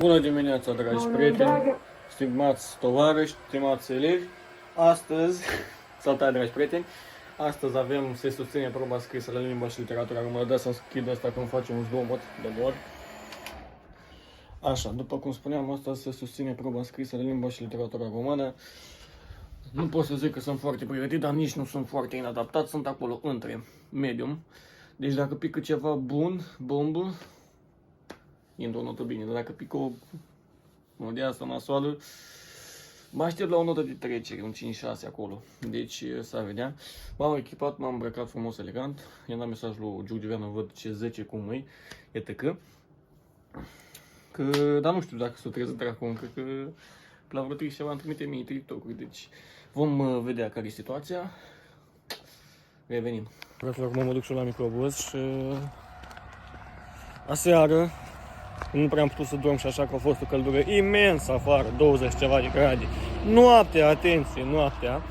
Bună dimineața, dragi prieteni, stimați tovarăși, stimați elevi. Astăzi, salutare, dragi prieteni, astăzi avem se susține proba scrisă la limba și literatura română. Da, să închid asta când facem un zgomot de mod. Așa, după cum spuneam, astăzi se susține proba scrisă la limba și literatura română. Nu pot să zic că sunt foarte pregătit, dar nici nu sunt foarte inadaptat, sunt acolo între medium. Deci dacă pică ceva bun, bombă, intru o notă bine, dar dacă pică o de asta nasoală, mă aștept la o notă de trecere, un 5-6 acolo. Deci s-ar vedea. M-am echipat, m-am îmbrăcat frumos, elegant. I-am dat mesaj lui Giugiveanu, văd ce 10 cum e, etc. Dar nu știu dacă s-o treză dracu încă, că la vreo 3 ceva îmi trimite mie TikTok-uri. Deci vom vedea care e situația. Revenim. Fraților, acum mă duc și la microbuz și aseară nu prea am putut să dorm și așa că a fost o căldură imensă afară, 20 ceva de grade. Noaptea, atenție, noaptea.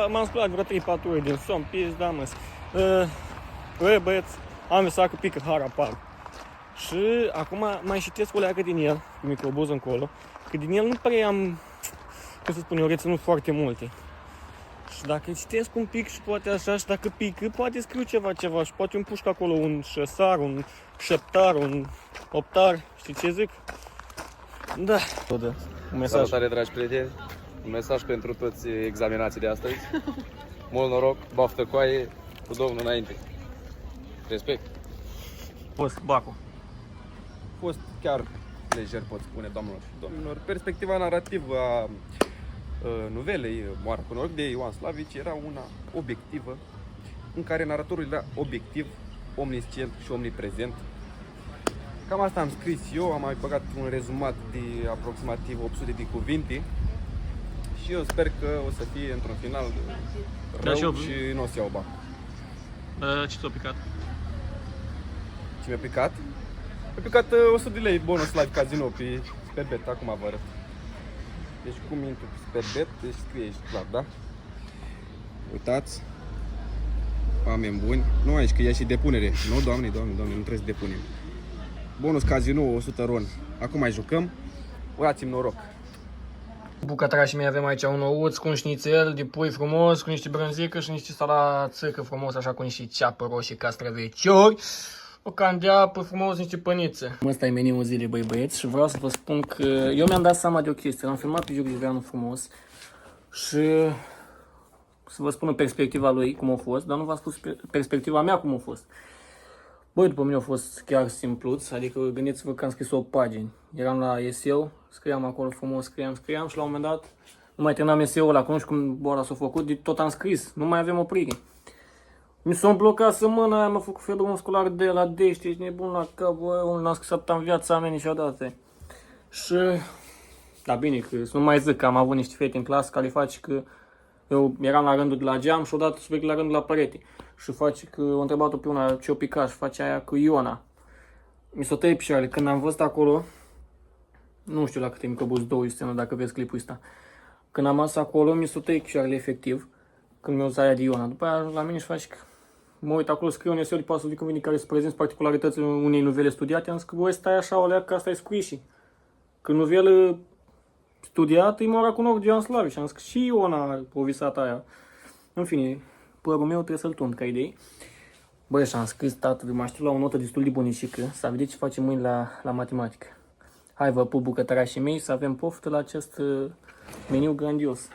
M-am sculat vreo 3-4 ore din somn, pizda măs. Băieți, am visat că pică harapar. Și acum mai citesc o leacă din el, cu microbuz încolo, că din el nu prea am, cum să spun eu, reținut foarte multe. Și dacă citesc un pic și poate așa, și dacă pică, poate scriu ceva și poate îmi pușc acolo un șesar, un șeptar, un optar, știi ce zic? Da. Un mesaj. Salutare, dragi prieteni, un mesaj pentru toți examinații de astăzi. Mult noroc, baftă coaie, cu Domnul înainte. Respect. Fost Bacu. A fost chiar lejer, pot spune, doamnelor și domnilor. Perspectiva narrativă a novelei Moară cu noroc de Ioan Slavici era una obiectivă, în care naratorul era obiectiv, omniscient și omniprezent. Cam asta am scris eu, am mai băgat un rezumat de aproximativ 800 de cuvinte și eu sper că o să fie într-un final rău și nu o să iau bani. Ce ți-a picat? Ce mi-a picat? Mi-a picat 100 de lei bonus live casino pe Sperbet, acum vă arăt. Deci cum intru pe Sperbet, deci scrie aici clar, da? Uitați, oameni buni, nu aici că e și depunere, nu doamne, nu trebuie să depunem. Bonus casino 100 ron, acum mai jucăm, urați-mi noroc. Bucătarașii mei avem aici un ouț cu un șnițel de pui frumos, cu niște brânzică și niște salațică frumos, așa cu niște ceapă roșie, castraveciori, o can de apă frumos, niște pănițe. Ăsta e meniul zilei, băieți, și vreau să vă spun că eu mi-am dat seama de o chestie. L-am filmat pe Giugiveanu frumos și să vă spun în perspectiva lui cum a fost, dar nu v-am spus perspectiva mea cum a fost. Băi, după mine a fost chiar simpluț, adică gândiți-vă că am scris 8 pagini. Eram la eseu, scriam acolo frumos, scriam și la un moment dat nu mai terminam eseul ăla, că nu știu cum Bora s-a făcut, tot am scris, nu mai avem oprire. Mi s-a blocat sămâna aia, m-a făcut febră musculară de la D, știi, ești nebun la cap, bă, unul n-am scris atâta în viața mea niciodată. Și, da bine, că să nu mai zic că am avut niște fete în clasă care face că eu eram la rândul de la geam și odată subiect la rândul la perete. Și face că o întrebat-o pe una ce-o picat și face aia cu Iona. Mi s-o tăie picioarele. Când am văzut acolo, nu știu la câte microbuz 200, dacă vezi clipul ăsta. Când am ajuns acolo, mi s-o tăie picioarele efectiv. Când mi-o zis aia de Iona. După aia la mine și face că mă uit acolo, scriu un eseu de pasă de cuvinte care să prezinți particularitățile unei novele studiate. Am zis că voi stai așa, o leacă, că asta e squishy. Că novelă studiată e Moara cu noroc de Ioan Slavici. Și am zis că și Iona a visat aia. În fine, părul meu trebuie să-l tund ca idei. Băi, și am scris tatălui, mă aștept la o notă destul de bunicică, să vedeți ce facem mâine la matematică. Hai, vă pup, bucătărașii mei, să avem poftă la acest meniu grandios.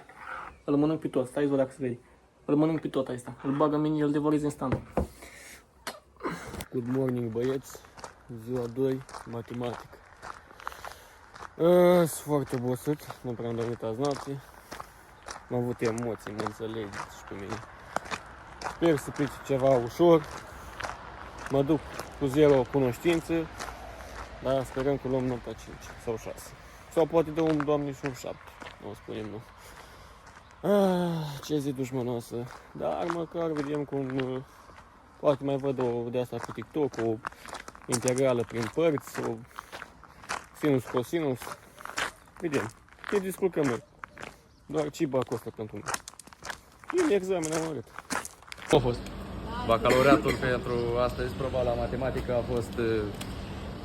Îl mănânc pe tot, stai izolat să vezi. Îl mănânc pe tot ăsta, îl bag în meniu, îl devorez instant. Good morning, băieți, ziua 2, matematică. Sunt foarte obosit, nu prea am dormit azi noapte. Am avut emoții, mă înțelegeți și pe mine. Sper să pice ceva ușor. Mă duc cu 0 cunoștință, dar sperăm că luăm nota 5 sau 6. Sau poate dă un doamne și un 7, nu spunem nu. Ce zi dușmănoasă. Dar măcar vedem cum, poate mai văd o de asta pe TikTok, o integrală prin părți, o sinus cosinus. Vedem, ne descurcăm noi. Doar ciba costă pentru noi. Bine, examen am arăt. A fost. Bacalaureatul pentru astăzi, proba la matematică a fost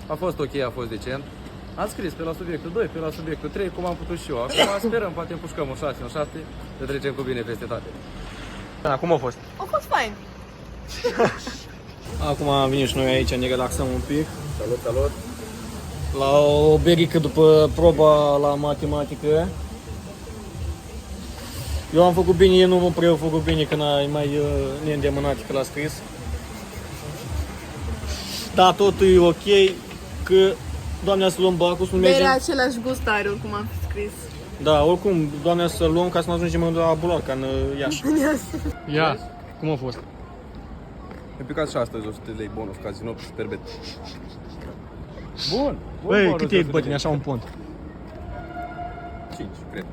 A fost ok, a fost decent. Am scris pe la subiectul 2, pe la subiectul 3, cum am putut și eu. Acum sperăm, poate împușcăm un 6, un 7, să trecem cu bine peste toate. Cum a fost? A fost fain. Acum am venit și noi aici, ne relaxăm un pic. Salut, salut! La o berică după proba la matematică. Eu am făcut bine, el nu mă prea făcut bine, că e mai neîndemânat că l-a scris. Da, totul e ok, că Doamne să luăm bacul, să nu Bere mergem. același gust are, oricum am scris. Da, oricum, Doamne să luăm ca să nu ajungem la Bularca, în Iași. Ia, cum a fost? Mi-a picat și astăzi 100 de lei bonus casino pe Superbet. Bun! Băi, cât e bătine așa un pont? 5, cred.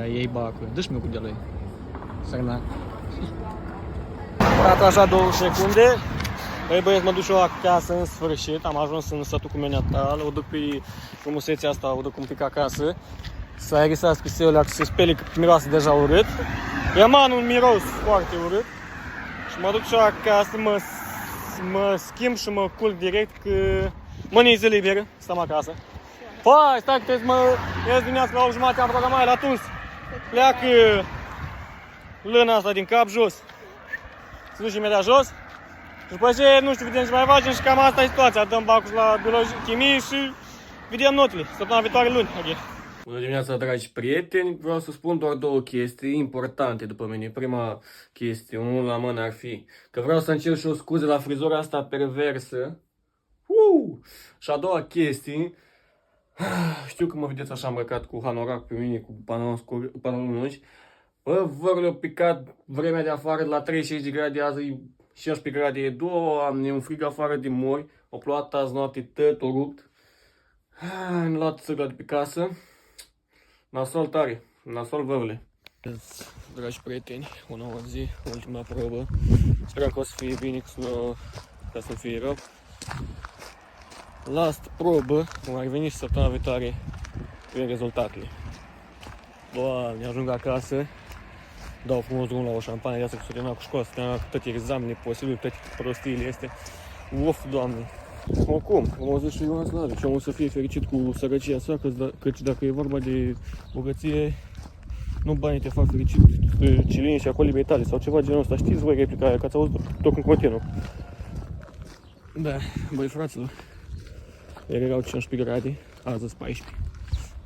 Ei bacul, dă-și mi-o cu de lui. Sărna. Am așa 2 secunde. Băi băieți, mă duc și eu acasă în sfârșit. Am ajuns în satul cu Meneatal. O duc pe frumusețea asta, o duc un pic acasă. Să aerisească seulea, să se spele, că miroase deja urât. Eman un miros foarte urât. Și mă duc și eu acasă, mă schimb și mă culc direct, că mâine zi liberă, stăm acasă. Păi, stai că trebuie să mă ies dimineața la 8:30, am programat la tuns. Pleacă lâna asta din cap jos. Se duce imediat jos. Și după ce, nu știu, vedem ce mai facem și cam asta e situația. Dăm bacul la biologie, chimie și vedem notele. Săptămâna viitoare luni. Okay. Bună dimineața, dragi prieteni. Vreau să spun doar 2 chestii importante după mine. Prima chestie, unul la mână ar fi că vreau să încerc și o scuze la frizura asta perversă. Și a doua chestie, știu că mă vedeți așa îmbrăcat cu hanorac pe mine, cu pantaloni lungi. Bă, văr le-a picat vremea de afară de la 36 de grade, azi e 16 grade, e 2, am un frig afară de mori, o plouat azi noapte, tot o rupt. Am luat țârla de pe casă. Nasol tare, nasol văvle. Dragi prieteni, o nouă zi, ultima probă. Sperăm că o să fie bine, ca să fie rău. Last probă, vom mai veni și săptămâna viitoare cu rezultatele. Doamne, ajung acasă, dau frumos drum la o șampanie de asta, că s-o terminat cu școala, s-o terminat cu toate examenele posibile, toate prostiile este. Uf, Doamne! Oricum, am auzit și Ioan Slavic și omul să fie fericit cu sărăcia sa, căci dacă e vorba de bogăție, nu banii te fac fericit, ci liniștea colibei tale sau ceva genul ăsta. Știți voi replica aia, că ați auzit tot în continuu. Da, băi fraților, ieri erau 15 grade, azi sunt 14.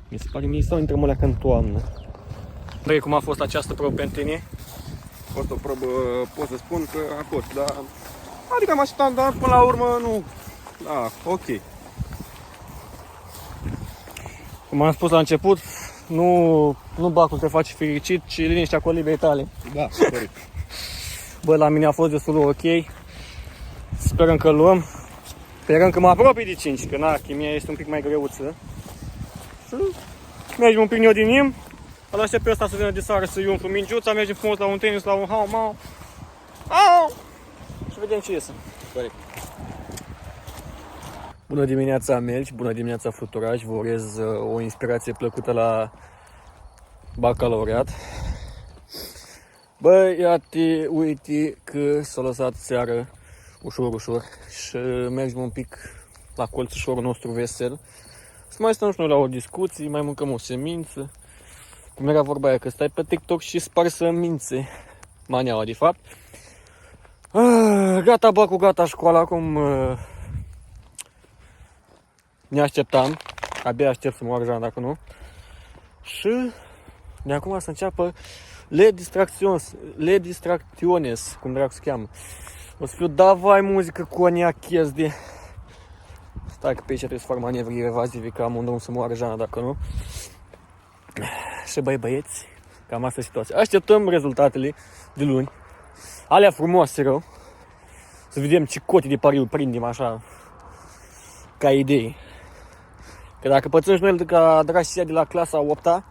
Mi se pare mie sau intrăm alea ca în toamnă. Băi, cum a fost această probă pentru tine? A fost o probă, pot să spun că a fost, dar... Adică am așteptat, dar până la urmă nu... Da, ok. Cum am spus la început, nu bacul te face fericit, ci liniștea colibei tale. Da, corect. Bă, la mine a fost destul de ok. Sperăm că luăm. Sperăm că mă apropii de 5, că na, chimia este un pic mai greuță. Și mergem un pic, ne odinim. Îl aștept pe ăsta să vină de seară să iau un mingiuța, mergem frumos la un tenis, la un hau-mau. Și vedem ce iese. Corect. Bună dimineața, Melci, bună dimineața, Fluturaș. Vă urez o inspirație plăcută la bacalaureat. Bă, iată, uite că s-a lăsat seară ușor și mergem un pic la colțușorul nostru vesel. Să mai stăm și noi la o discuție, mai mâncăm o semință. Cum era vorba aia, că stai pe TikTok și spari semințe. Maneaua, de fapt. Gata bacul, gata școala, acum ne așteptam. Abia aștept să moară Jean, dacă nu. Și de acum să înceapă le distracționes, cum dracu se cheamă. O să fiu, davai muzică cu oniachez de... Stai că pe aici trebuie să fac manevri evazive, că am un drum să moară Jean, dacă nu. Și băieți, cam asta e situația. Așteptăm rezultatele de luni. Alea frumoase rău. Să vedem ce cote de pariu prindem așa, ca idei. Că dacă pățim și noi ca dragi de la clasa 8-a,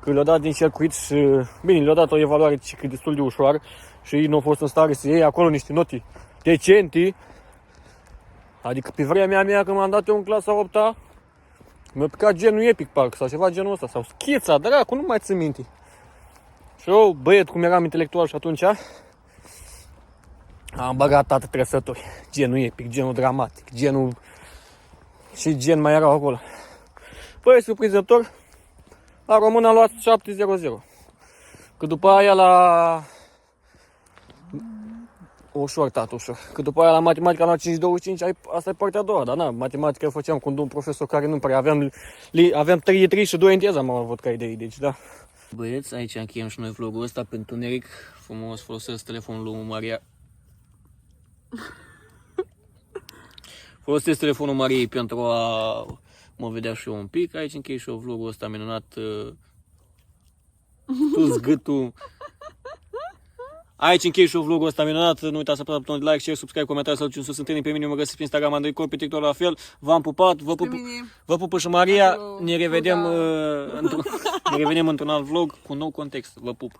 că le-au dat din circuit și, bine, le-au dat o evaluare destul de ușoară și ei nu au fost în stare să iei acolo niște note decente. Adică pe vremea mea, când m-am dat eu în clasa 8-a, mi-a picat genul Epic Park sau ceva genul ăsta, sau Schița, dracu, nu mai țin minte. Și eu, băiet, cum eram intelectual și atunci, am băgat toate trăsături. Genul epic, genul dramatic, genul Și gen mai erau acolo. Păi, surprinzător, la român a luat 7-0-0. Că după aia la... Ușor, tată, ușor. Că după aia la matematică am luat 5-25, asta e partea a doua, dar na, matematica făceam cu un profesor care nu prea aveam 3 de 3 și 2 în teză am avut ca idei, deci da. Băieți, aici încheiem și noi vlogul ăsta pe întuneric. Frumos folosesc telefonul lui Maria. Folosesc telefonul Mariei pentru a mă vedea și eu un pic. Aici închei și eu vlogul ăsta minunat. Tu zgâtul. Aici închei și eu vlogul ăsta minunat. Nu uitați să apăsați butonul de like, share, subscribe, comentarii, să duceți sus întâlniri pe mine. Mă găsiți pe Instagram, Andrei, pe TikTok la fel. V-am pupat, vă pupă și Maria. Ne revedem într-un alt vlog cu un nou context. Vă pup.